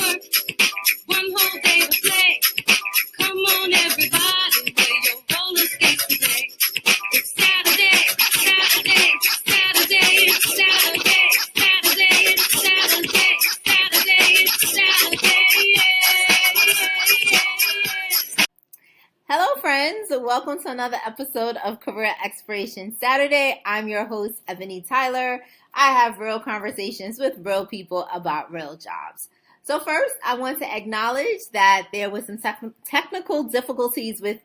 work, one whole day to play. Come on, everybody, wear your roller skates today. It's Saturday, Saturday, Saturday, it's Saturday, Saturday, it's Saturday, Saturday, it's Saturday, yeah. Hello, friends. Welcome to another episode of Career Exploration Saturday. I'm your host, Ebony Tyler. I have real conversations with real people about real jobs. So first, I want to acknowledge that there was some technical difficulties with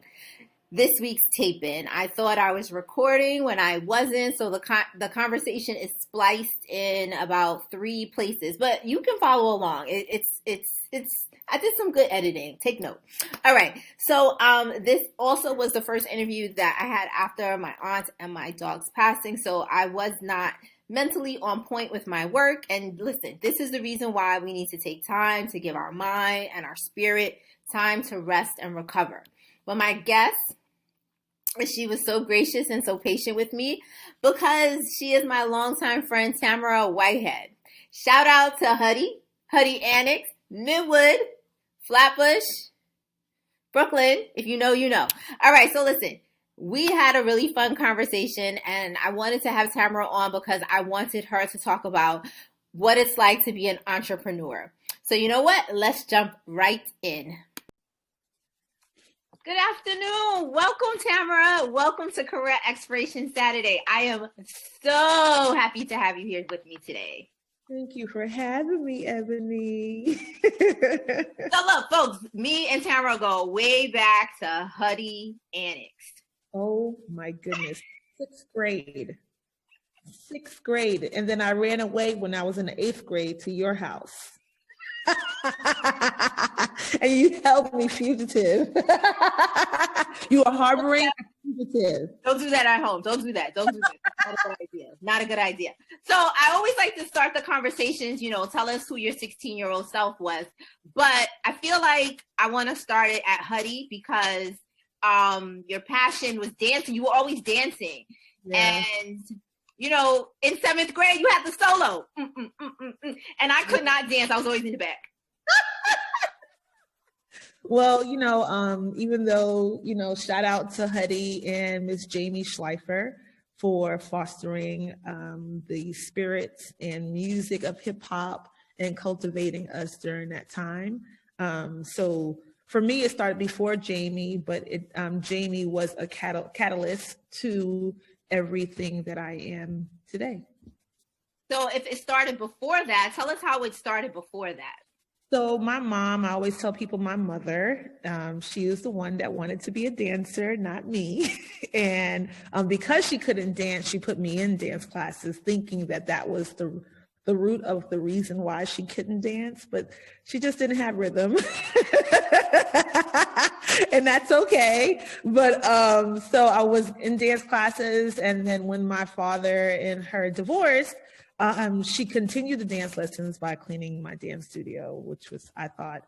this week's taping. I thought I was recording when I wasn't, so the conversation is spliced in about 3 places, but you can follow along. I did some good editing. Take note. All right. So this also was the first interview that I had after my aunt and my dog's passing, so I was not mentally on point with my work. And listen, this is the reason why we need to take time to give our mind and our spirit time to rest and recover. But my guest, she was so gracious and so patient with me because she is my longtime friend, Tamara Whitehead. Shout out to Huddy Annex, Midwood, Flatbush, Brooklyn. If you know, you know. All right, so listen. We had a really fun conversation, and I wanted to have Tamara on because I wanted her to talk about what it's like to be an entrepreneur. So you know what? Let's jump right in. Good afternoon. Welcome, Tamara. Welcome to Career Exploration Saturday. I am so happy to have you here with me today. Thank you for having me, Ebony. So look, folks, me and Tamara go way back to Huddy Annex. Oh my goodness. 6th grade. 6th grade. And then I ran away when I was in the 8th grade to your house. And you held me fugitive. You are harboring a fugitive. Don't do that at home. Don't do that. Not a good idea. Not a good idea. So I always like to start the conversations, tell us who your 16-year-old self was. But I feel like I want to start it at Huddy because your passion was dancing. You were always dancing. Yeah. And in 7th grade, you had the solo. And I could not dance. I was always in the back. Well, even though, shout out to Huddy and Miss Jamie Schleifer for fostering the spirit and music of hip hop and cultivating us during that time. So for me, it started before Jamie, but Jamie was a catalyst to everything that I am today. So if it started before that, tell us how it started before that. So my mom, I always tell people my mother, she is the one that wanted to be a dancer, not me. And because she couldn't dance, she put me in dance classes thinking that was the root of the reason why she couldn't dance, but she just didn't have rhythm. And that's okay. But so I was in dance classes, and then when my father and her divorced, she continued the dance lessons by cleaning my dance studio, which was, I thought,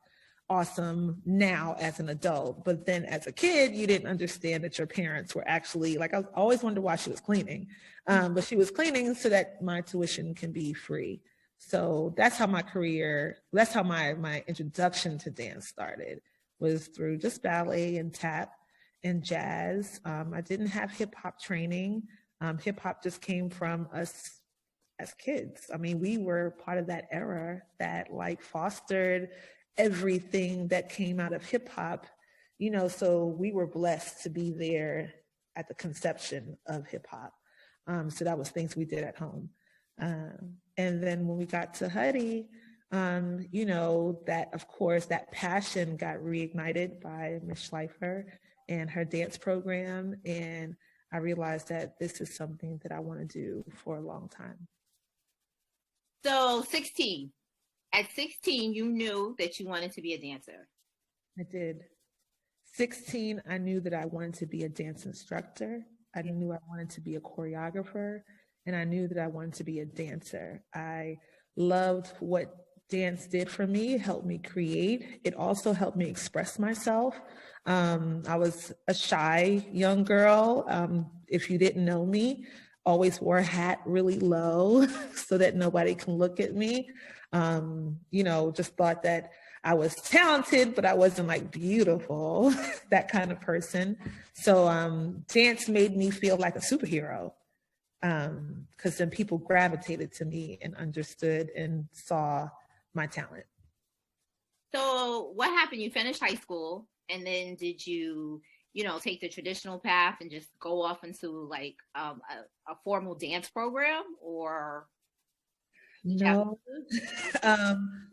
awesome now as an adult. But then as a kid, you didn't understand that your parents were actually, I always wondered why she was cleaning. But she was cleaning so that my tuition can be free. So that's how my introduction to dance started, was through just ballet and tap and jazz. I didn't have hip hop training. Hip hop just came from us as kids. I mean, we were part of that era that fostered everything that came out of hip hop, so we were blessed to be there at the conception of hip hop. So that was things we did at home. And then when we got to Huddy, that, of course, that passion got reignited by Ms. Schleifer and her dance program. And I realized that this is something that I want to do for a long time. So 16. At 16, you knew that you wanted to be a dancer. I did. 16, I knew that I wanted to be a dance instructor. I knew I wanted to be a choreographer, and I knew that I wanted to be a dancer. I loved what dance did for me. It helped me create. It also helped me express myself. I was a shy young girl. If you didn't know me, always wore a hat really low so that nobody can look at me. Just thought that I was talented, but I wasn't like beautiful, that kind of person. So dance made me feel like a superhero, because then people gravitated to me and understood and saw my talent. So what happened? You finished high school, and then did you, take the traditional path and just go off into like a formal dance program, or No.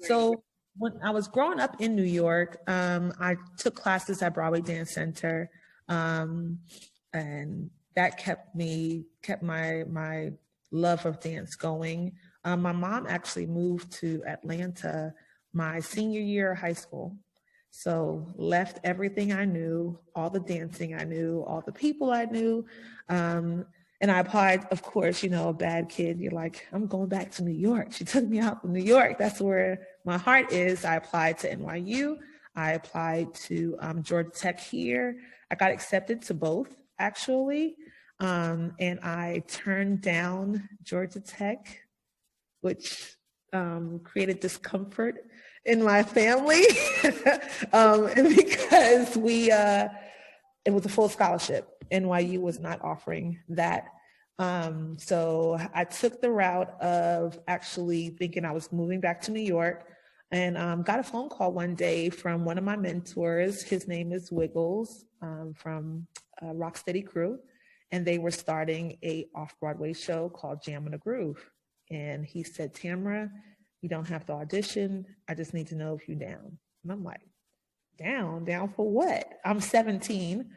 So when I was growing up in New York, I took classes at Broadway Dance Center, and that kept my love of dance going. My mom actually moved to Atlanta my senior year of high school. So left everything I knew, all the dancing I knew, all the people I knew. And I applied, of course, a bad kid. You're like, I'm going back to New York. She took me out to New York. That's where my heart is. I applied to NYU. I applied to Georgia Tech here. I got accepted to both, actually. And I turned down Georgia Tech, which created discomfort in my family, and because it was a full scholarship. NYU was not offering that. So I took the route of actually thinking I was moving back to New York, and got a phone call one day from one of my mentors. His name is Wiggles, from Rocksteady Crew, and they were starting a off-Broadway show called Jam in a Groove. And he said, Tamara, you don't have to audition. I just need to know if you're down. And I'm like, down for what? I'm 17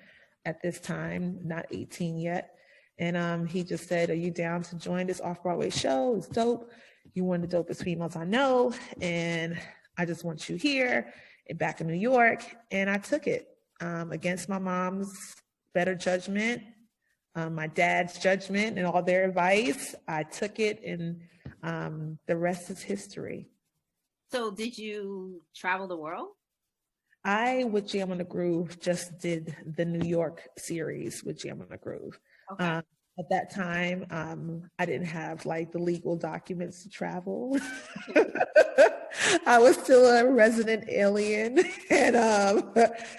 at this time, not 18 yet. And he just said, are you down to join this off-Broadway show? It's dope. You're one of the dopest females I know. And I just want you here and back in New York. And I took it against my mom's better judgment, my dad's judgment and all their advice. I took it, and the rest is history. So did you travel the world? I, with Jam on the Groove, just did the New York series with Jam on the Groove. Okay. At that time, I didn't have like the legal documents to travel. I was still a resident alien, and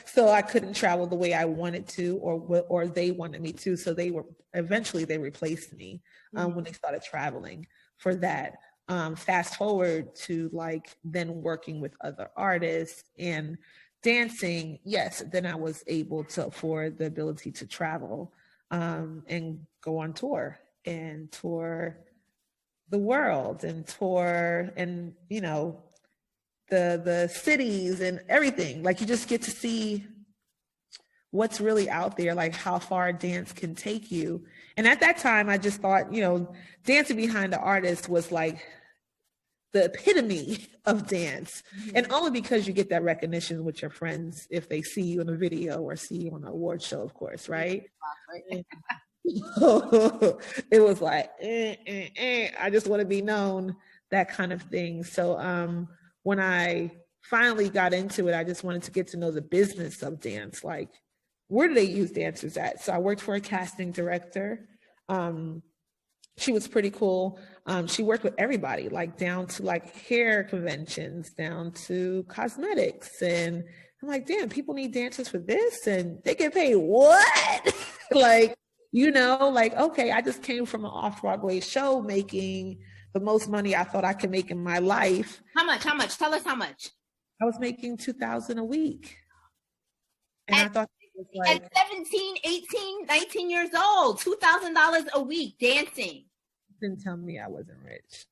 so I couldn't travel the way I wanted to, or they wanted me to. So they replaced me when they started traveling for that. Fast forward to like then working with other artists and dancing. Yes, then I was able to afford the ability to travel and go on tour and tour the world and tour and the cities and everything. Like you just get to see what's really out there, like how far dance can take you. And at that time, I just thought, dancing behind the artist was like the epitome of dance. Mm-hmm. And only because you get that recognition with your friends if they see you in a video or see you on an award show, of course, right? It was like, I just want to be known, that kind of thing. So when I finally got into it, I just wanted to get to know the business of dance. Like, where do they use dancers at? So I worked for a casting director. She was pretty cool. She worked with everybody, like down to like hair conventions, down to cosmetics. And I'm like, damn, people need dancers for this and they get paid what? Like, okay, I just came from an off-Broadway show making the most money I thought I could make in my life. How much? Tell us how much. I was making $2,000 a week. And I thought it was like at 17, 18, 19 years old, $2,000 a week dancing. You didn't tell me I wasn't rich.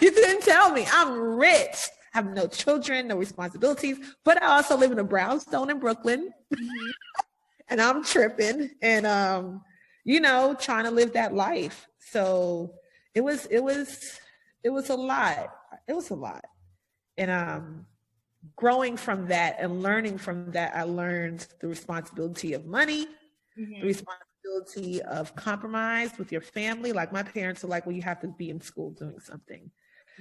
You didn't tell me I'm rich. I have no children, no responsibilities, but I also live in a brownstone in Brooklyn. Mm-hmm. And I'm tripping and, trying to live that life. So it was a lot. It was a lot. And, growing from that and learning from that, I learned the responsibility of money, mm-hmm. the responsibility of compromise with your family. Like my parents are like, well, you have to be in school doing something.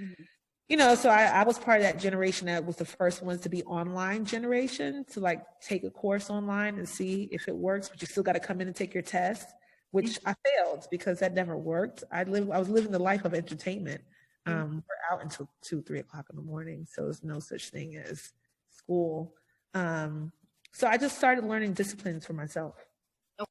Mm-hmm. So I was part of that generation that was the first ones to be online generation, to like take a course online and see if it works, but you still got to come in and take your test, which I failed because that never worked. I was living the life of entertainment. We're out until 2, 3 o'clock in the morning. So there's no such thing as school. So I just started learning disciplines for myself.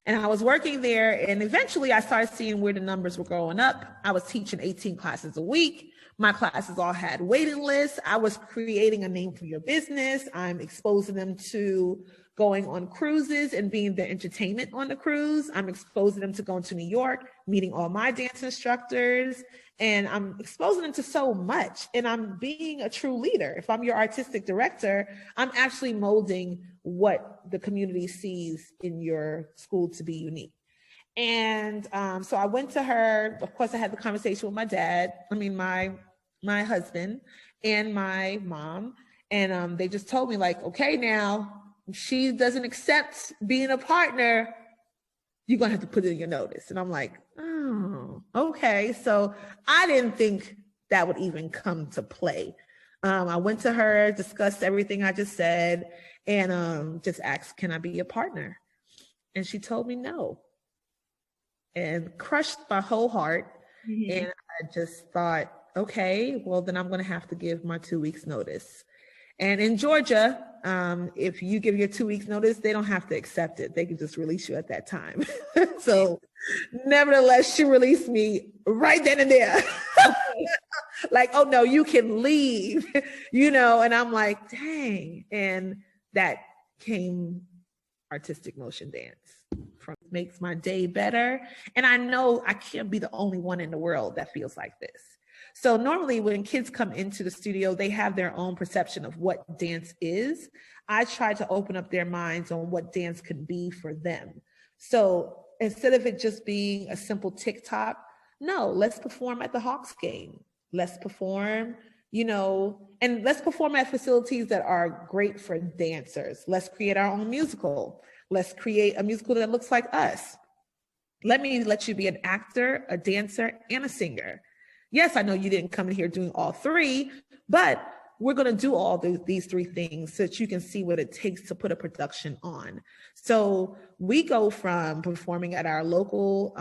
And I was working there, and eventually I started seeing where the numbers were going up. I was teaching 18 classes a week. My classes all had waiting lists. I was creating a name for your business. I'm exposing them to going on cruises and being the entertainment on the cruise. I'm exposing them to going to New York, meeting all my dance instructors, and I'm exposing them to so much. And I'm being a true leader. If I'm your artistic director, I'm actually molding what the community sees in your school to be unique. And so I went to her. Of course, I had the conversation with my husband and my mom. And they just told me, like, okay, now, if she doesn't accept being a partner, you're going to have to put it in your notice. And I'm like, oh, okay. So I didn't think that would even come to play. I went to her, discussed everything I just said, and just asked, can I be a partner? And she told me no. And crushed my whole heart. Mm-hmm. And I just thought, okay, well, then I'm going to have to give my 2 weeks notice. And in Georgia, if you give your 2 weeks notice, they don't have to accept it. They can just release you at that time. So nevertheless, she released me right then and there. Like, oh no, you can leave, and I'm like, dang. And that came artistic motion dance. Makes my day better. And I know I can't be the only one in the world that feels like this. So normally when kids come into the studio, they have their own perception of what dance is. I try to open up their minds on what dance can be for them. So instead of it just being a simple TikTok, no, let's perform at the Hawks game. Let's perform, and let's perform at facilities that are great for dancers. Let's create our own musical. Let's create a musical that looks like us. Let you be an actor, a dancer, and a singer. Yes, I know you didn't come in here doing all three, but we're going to do all these three things so that you can see what it takes to put a production on. So we go from performing at our local,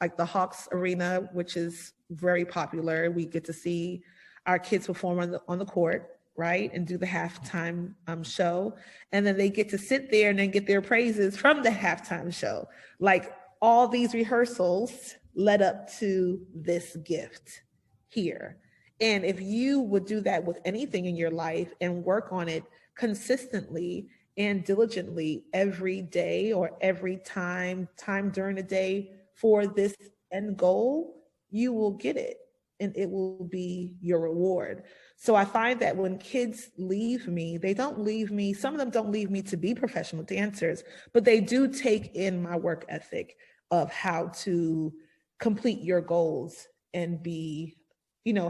like the Hawks Arena, which is very popular. We get to see our kids perform on the court, right, and do the halftime show. And then they get to sit there and then get their praises from the halftime show. Like all these rehearsals led up to this gift here. And if you would do that with anything in your life and work on it consistently and diligently every day or every time during the day for this end goal, you will get it and it will be your reward. So I find that when kids leave me, they don't leave me, some of them don't leave me to be professional dancers, but they do take in my work ethic of how to complete your goals and be,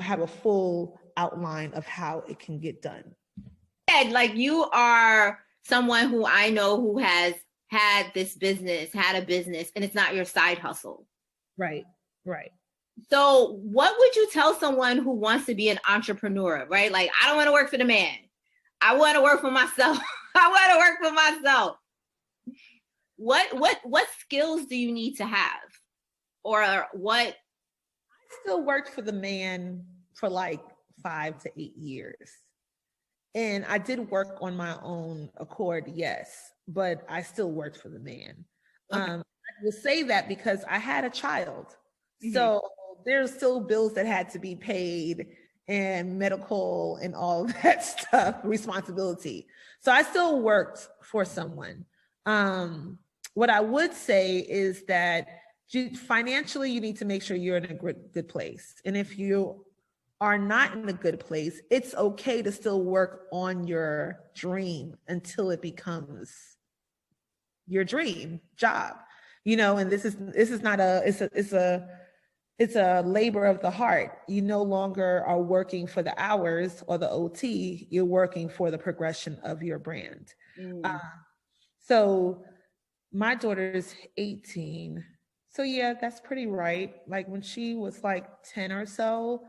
have a full outline of how it can get done. Like you are someone who I know who has had a business, and it's not your side hustle. Right. So what would you tell someone who wants to be an entrepreneur, right? Like, I don't want to work for the man. I want to work for myself. What skills do you need to have? Or what? I still worked for the man for like 5 to 8 years. And I did work on my own accord, yes, but I still worked for the man. Okay. I will say that because I had a child. Mm-hmm. So there's still bills that had to be paid and medical and all of that stuff, responsibility. So I still worked for someone. What I would say is that financially, you need to make sure you're in a good place. And if you are not in a good place, it's okay to still work on your dream until it becomes your dream job, and this is not it's a labor of the heart. You no longer are working for the hours or the OT, you're working for the progression of your brand. So my daughter's 18. So yeah, that's pretty right. Like when she was like 10 or so,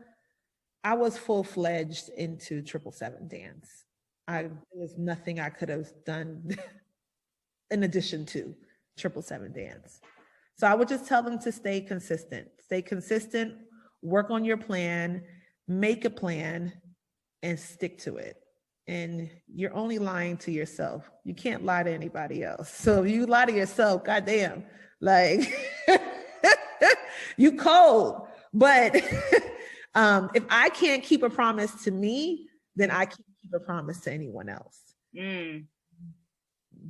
I was full-fledged into 777 dance. There was nothing I could have done in addition to 777 dance. So I would just tell them to stay consistent work on your plan, make a plan, and stick to it. And you're only lying to yourself. You can't lie to anybody else. So if you lie to yourself, goddamn, like you cold. But if I can't keep a promise to me, then I can't keep a promise to anyone else.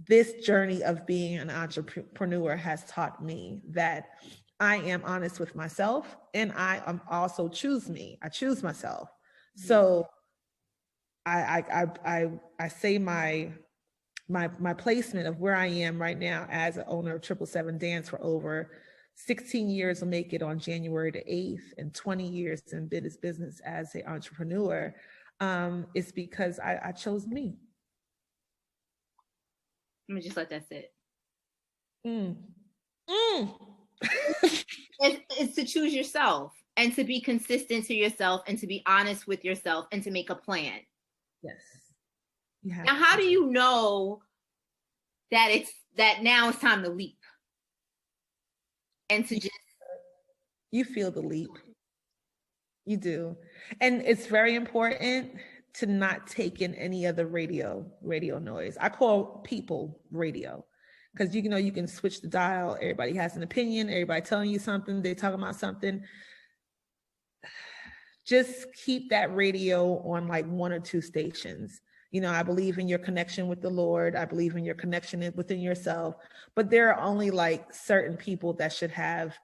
This journey of being an entrepreneur has taught me that I am honest with myself, and I am also choose me. I choose myself. So I say my placement of where I am right now as an owner of 777 Dance for over 16 years, will make it on January the 8th, and 20 years in business as an entrepreneur, is because I chose me. Let me just let that sit. It's to choose yourself and to be consistent to yourself and to be honest with yourself and to make a plan. Yes. Now, how do you know that now it's time to leap? And to just... You feel the leap. You do. And it's very important to not take in any other radio noise. I call people radio, because you can switch the dial. Everybody has an opinion. Everybody telling you something. They're talking about something. Just keep that radio on like one or two stations. I believe in your connection with the Lord. I believe in your connection within yourself. But there are only like certain people that should have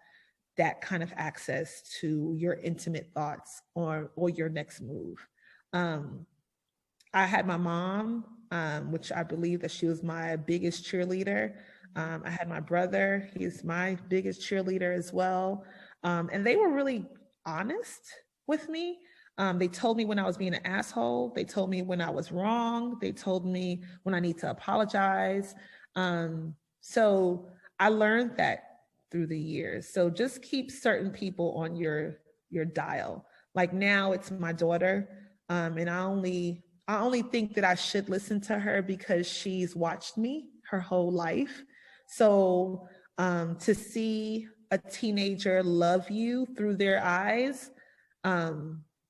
that kind of access to your intimate thoughts or your next move. I had my mom, which I believe that she was my biggest cheerleader. I had my brother. He's my biggest cheerleader as well. And they were really honest with me. They told me when I was being an asshole. They told me when I was wrong. They told me when I need to apologize. So I learned that through the years. So just keep certain people on your dial. Like now it's my daughter. And I only think that I should listen to her because she's watched me her whole life. So to see a teenager love you through their eyes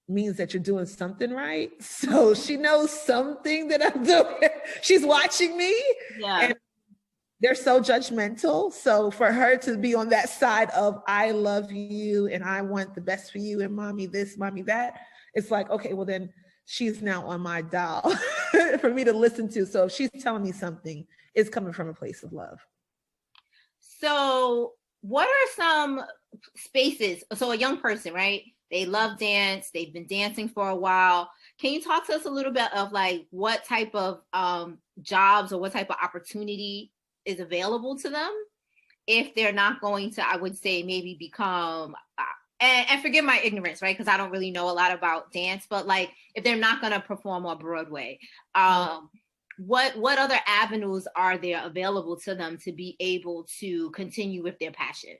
means that you're doing something right. So she knows something that I'm doing. She's watching me. Yeah. And they're so judgmental. So for her to be on that side of I love you and I want the best for you and mommy this, mommy that, it's like, okay, well then she's now on my dial for me to listen to. So if she's telling me something, it's coming from a place of love. So what are some spaces? So a young person, right? They love dance. They've been dancing for a while. Can you talk to us a little bit of like what type of jobs or what type of opportunity is available to them if they're not going to, I would say, maybe become, and forgive my ignorance, right? Because I don't really know a lot about dance, but like if they're not going to perform on Broadway, what other avenues are there available to them to be able to continue with their passion?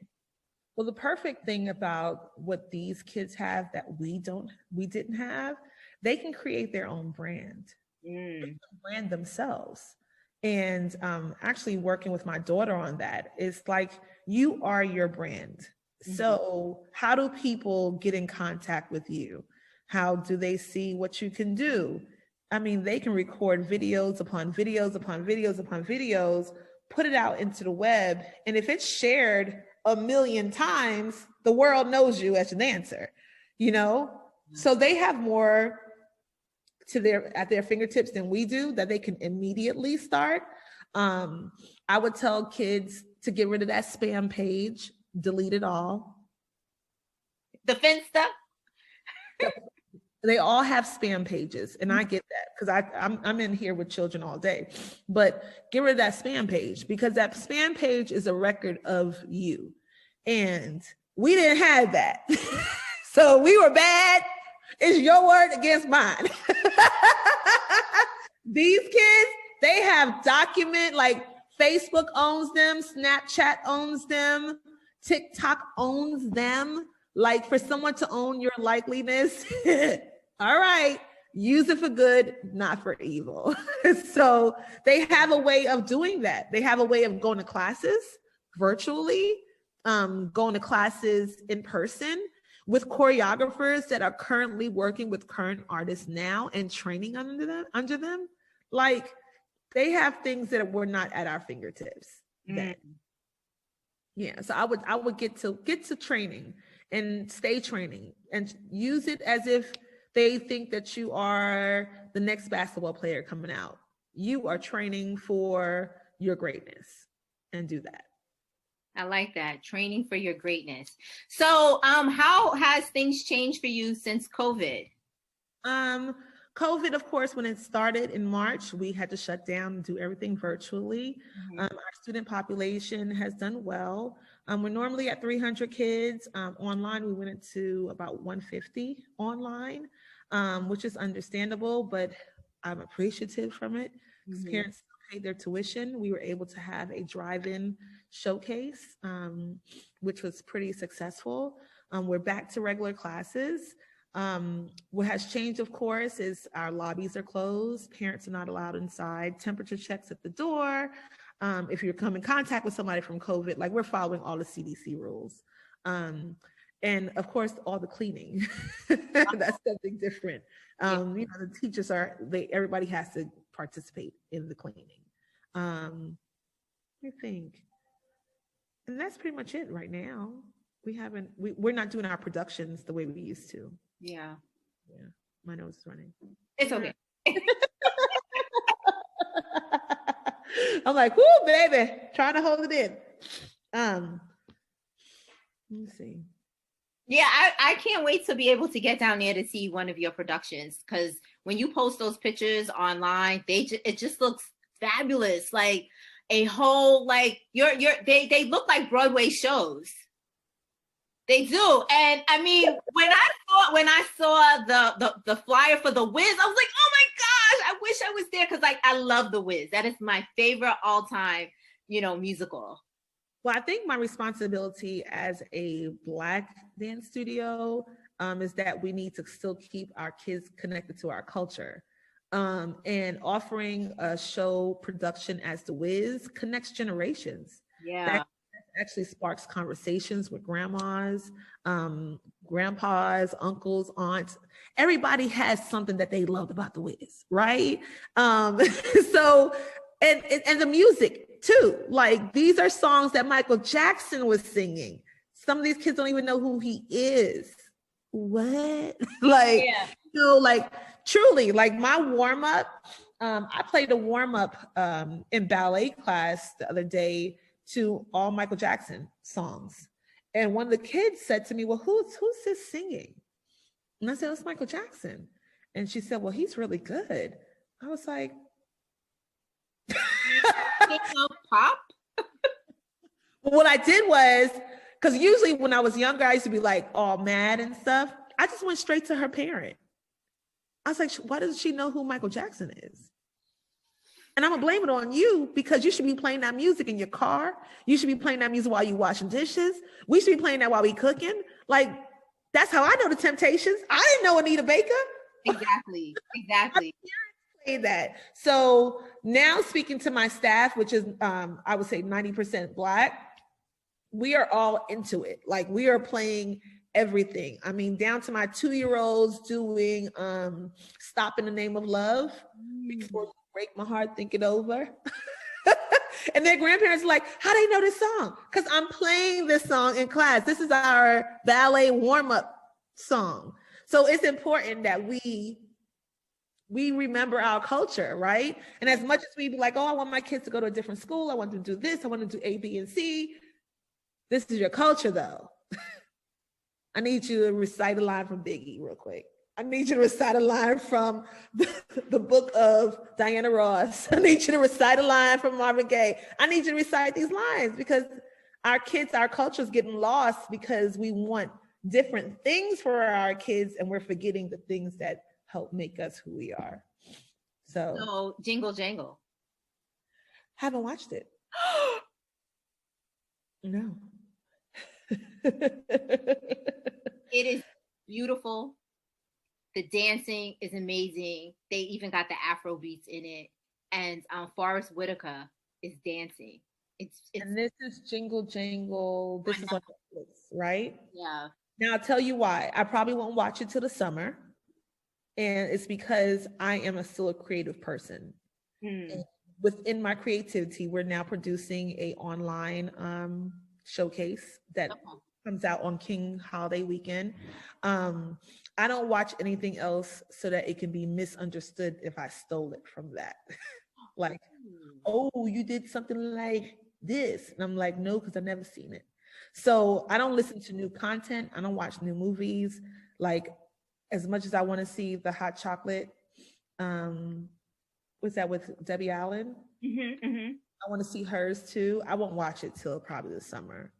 Well, the perfect thing about what these kids have that we didn't have, they can create their own brand, they can brand themselves. And actually working with my daughter on that, is like, you are your brand. So how do people get in contact with you? How do they see what you can do? I mean, they can record videos upon videos upon videos upon videos, put it out into the web. And if it's shared 1 million times, the world knows you as a dancer, So they have more at their fingertips than we do that they can immediately start. I would tell kids to get rid of that spam page, delete it all. The Finsta? They all have spam pages, and I get that because I'm in here with children all day. But get rid of that spam page, because that spam page is a record of you, and we didn't have that. So we were bad. It's your word against mine. These kids, they have document, like Facebook owns them, Snapchat owns them, TikTok owns them. Like, for someone to own your likeliness, all right, use it for good, not for evil. So they have a way of doing that. They have a way of going to classes virtually, going to classes in person. with choreographers that are currently working with current artists now and training under them, like they have things that were not at our fingertips then. Yeah, so I would get to training and stay training and use it as if they think that you are the next basketball player coming out. You are training for your greatness, and do that. I like that. Training for your greatness. So, how has things changed for you since COVID? COVID, of course, when it started in March, we had to shut down and do everything virtually. Our student population has done well. We're normally at 300 kids. Online, we went into about 150 online, which is understandable, but I'm appreciative from it because parents paid their tuition. We were able to have a drive-in showcase, which was pretty successful. We're back to regular classes. What has changed, of course, is our lobbies are closed. Parents are not allowed inside. Temperature checks at the door. If you come in contact with somebody from COVID, like we're following all the CDC rules. And of course, all the cleaning. That's something different. The teachers everybody has to participate in the cleaning. I think. And that's pretty much it right now. We're not doing our productions the way we used to. Yeah. My nose is running. It's okay. I'm like, whoo, baby, trying to hold it in. Let me see. Yeah, I can't wait to be able to get down there to see one of your productions, because when you post those pictures online, it just looks fabulous. Like a whole, like they look like Broadway shows. They do. And I mean, when I saw the flyer for The Wiz, I was like, oh my gosh, I wish I was there, because like I love The Wiz. That is my favorite all-time, musical. Well, I think my responsibility as a Black dance studio is that we need to still keep our kids connected to our culture. And offering a show production as The Wiz connects generations. Yeah. That actually sparks conversations with grandmas, grandpas, uncles, aunts. Everybody has something that they loved about The Wiz, right? So, and the music too. Like, these are songs that Michael Jackson was singing. Some of these kids don't even know who he is. What? Like, like truly, like my warm up. I played a warm up in ballet class the other day to all Michael Jackson songs. And one of the kids said to me, well, who's this singing? And I said, it's Michael Jackson. And she said, well, he's really good. I was like, pop? What I did was, because usually when I was younger, I used to be like all mad and stuff. I just went straight to her parent. I was like, why doesn't she know who Michael Jackson is? And I'm gonna blame it on you, because you should be playing that music in your car. You should be playing that music while you washing dishes. We should be playing that while we cooking. Like, that's how I know the Temptations. I didn't know Anita Baker. Exactly. Say that. So now, speaking to my staff, which is I would say 90% Black, we are all into it. Like, we are playing everything. I mean, down to my 2-year-olds doing Stop in the Name of Love, Before You Break My Heart, Think It Over. And their grandparents are like, how do they know this song? Because I'm playing this song in class. This is our ballet warm-up song. So it's important that we remember our culture, right? And as much as we be like, oh, I want my kids to go to a different school, I want them to do this, I want them to do A, B, and C. This is your culture, though. I need you to recite a line from Biggie real quick. I need you to recite a line from the book of Diana Ross. I need you to recite a line from Marvin Gaye. I need you to recite these lines, because our kids, our culture is getting lost because we want different things for our kids, and we're forgetting the things that help make us who we are. So Jingle Jangle. Haven't watched it. No. It is beautiful. The dancing is amazing. They even got the Afro beats in it. And Forrest Whitaker is dancing. It's And this is Jingle Jangle. This is on Netflix, right? Yeah. Now I'll tell you why. I probably won't watch it till the summer. And it's because I am still a creative person. And within my creativity, we're now producing a online showcase that comes out on King Holiday Weekend. I don't watch anything else so that it can be misunderstood if I stole it from that. Like, oh, you did something like this. And I'm like, no, because I've never seen it. So I don't listen to new content. I don't watch new movies. Like, as much as I want to see the hot chocolate, what's that with Debbie Allen? I want to see hers too. I won't watch it till probably the summer.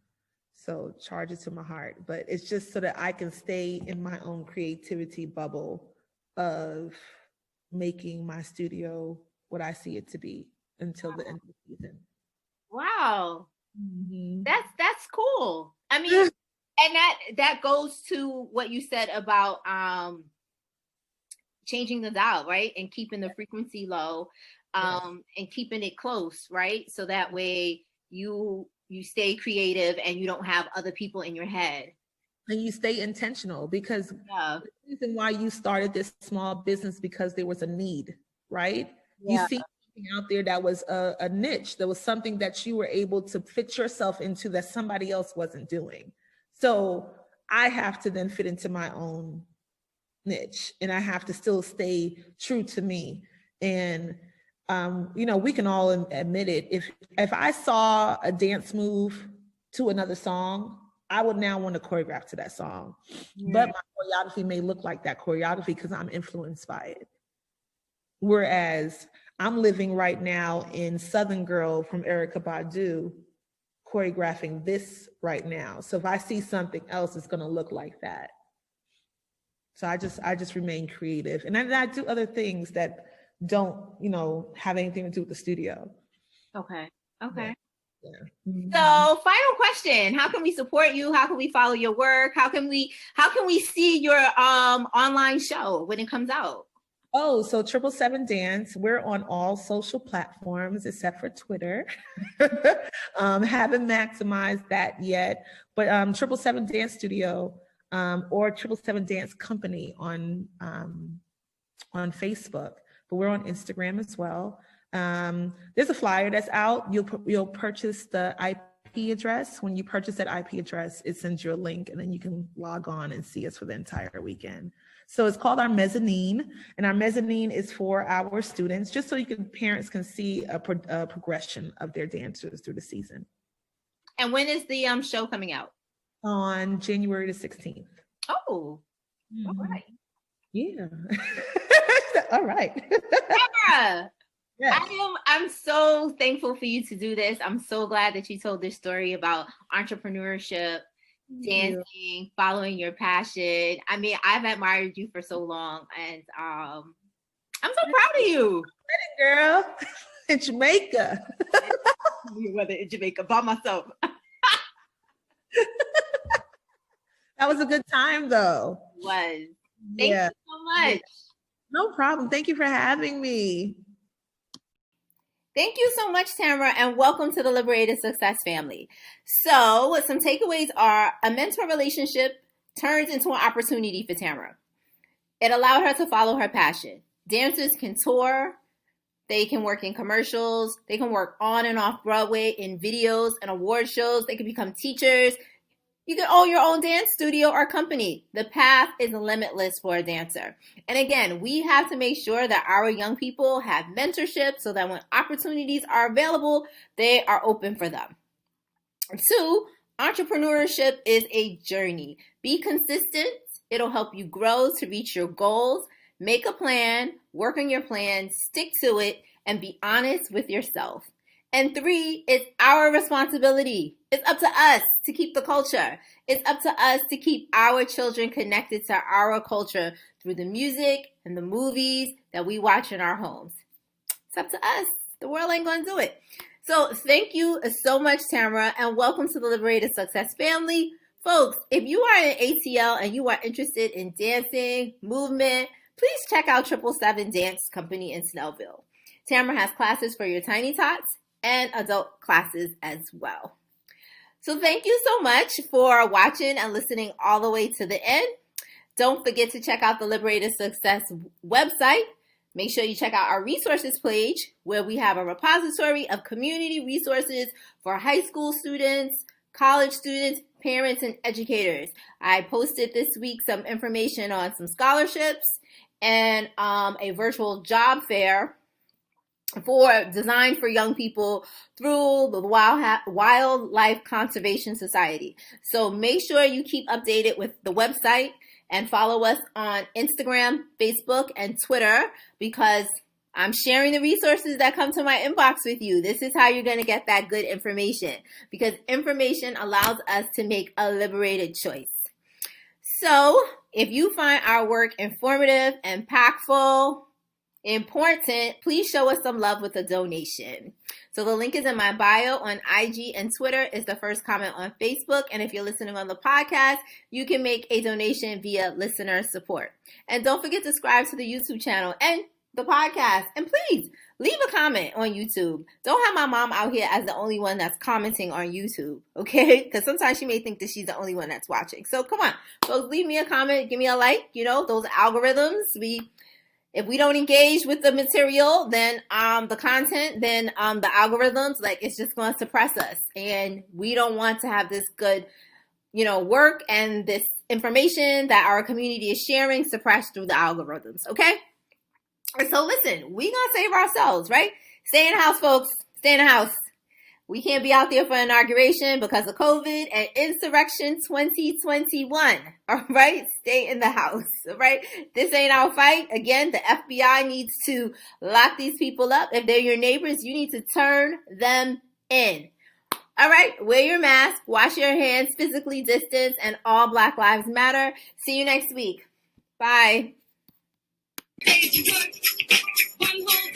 So charge it to my heart. But it's just so that I can stay in my own creativity bubble of making my studio what I see it to be until the end of the season. Wow. That's cool. I mean, and that goes to what you said about changing the dial, right? And keeping the frequency low, and keeping it close, right? So that way you stay creative and you don't have other people in your head. And you stay intentional, because the reason why you started this small business, because there was a need, right? You see something out there that was a niche, there was something that you were able to fit yourself into that somebody else wasn't doing. So I have to then fit into my own niche, and I have to still stay true to me. And we can all admit it. If I saw a dance move to another song, I would now want to choreograph to that song. But my choreography may look like that choreography because I'm influenced by it. Whereas I'm living right now in Southern Girl from Erykah Badu, choreographing this right now. So if I see something else, it's going to look like that. So I just remain creative, and I do other things that don't have anything to do with the studio. Okay. Yeah. So final question: how can we support you? How can we follow your work? How can we see your online show when it comes out? Oh, so 777 Dance, we're on all social platforms except for Twitter. Haven't maximized that yet, but 777 Dance Studio, or 777 Dance Company on Facebook, but we're on Instagram as well. There's a flyer that's out. You'll purchase the IP address. When you purchase that IP address, it sends you a link, and then you can log on and see us for the entire weekend. So it's called our mezzanine, and our mezzanine is for our students, just so parents can see a progression of their dancers through the season. And when is the show coming out? On January the 16th. Oh, all right. Yeah. All right. Tamara, yes. I'm so thankful for you to do this. I'm so glad that you told this story about entrepreneurship, dancing, following your passion. I mean, I've admired you for so long, and I'm so proud of you. Girl, in Jamaica. Whether in Jamaica by myself. That was a good time, though. It was. Thank you so much. No problem. Thank you for having me. Thank you so much, Tamara, and welcome to the Liberated Success family. So some takeaways are: a mentor relationship turns into an opportunity for Tamara. It allowed her to follow her passion. Dancers can tour, they can work in commercials, they can work on and off Broadway in videos and award shows, they can become teachers. You can own your own dance studio or company. The path is limitless for a dancer. And again, we have to make sure that our young people have mentorship so that when opportunities are available, they are open for them. 2, entrepreneurship is a journey. Be consistent. It'll help you grow to reach your goals. Make a plan, work on your plan, stick to it, and be honest with yourself. And 3, it's our responsibility. It's up to us to keep the culture. It's up to us to keep our children connected to our culture through the music and the movies that we watch in our homes. It's up to us. The world ain't going to do it. So thank you so much, Tamara, and welcome to the Liberated Success family. Folks, if you are in ATL and you are interested in dancing, movement, please check out 777 Dance Company in Snellville. Tamara has classes for your tiny tots and adult classes as well. So thank you so much for watching and listening all the way to the end. Don't forget to check out the Liberated Success website. Make sure you check out our resources page where we have a repository of community resources for high school students, college students, parents, and educators. I posted this week some information on some scholarships and a virtual job fair designed for young people through the Wildlife Conservation Society. So make sure you keep updated with the website and follow us on Instagram, Facebook, and Twitter, because I'm sharing the resources that come to my inbox with you. This is how you're going to get that good information, because information allows us to make a liberated choice. So if you find our work informative, impactful, important, please show us some love with a donation. So the link is in my bio on IG and Twitter. Is the first comment on Facebook. And if you're listening on the podcast, you can make a donation via listener support. And don't forget to subscribe to the YouTube channel and the podcast. And please leave a comment on YouTube. Don't have my mom out here as the only one that's commenting on YouTube, okay? Because sometimes she may think that she's the only one that's watching. So come on, folks, leave me a comment, give me a like. You know, those algorithms, if we don't engage with the material, then the content, then the algorithms, like, it's just going to suppress us. And we don't want to have this good, work and this information that our community is sharing suppressed through the algorithms, okay? So listen, we going to save ourselves, right? Stay in the house, folks. Stay in the house. We can't be out there for inauguration because of COVID and Insurrection 2021. All right? Stay in the house. All right? This ain't our fight. Again, the FBI needs to lock these people up. If they're your neighbors, you need to turn them in. All right? Wear your mask, wash your hands, physically distance, and all Black Lives Matter. See you next week. Bye. One whole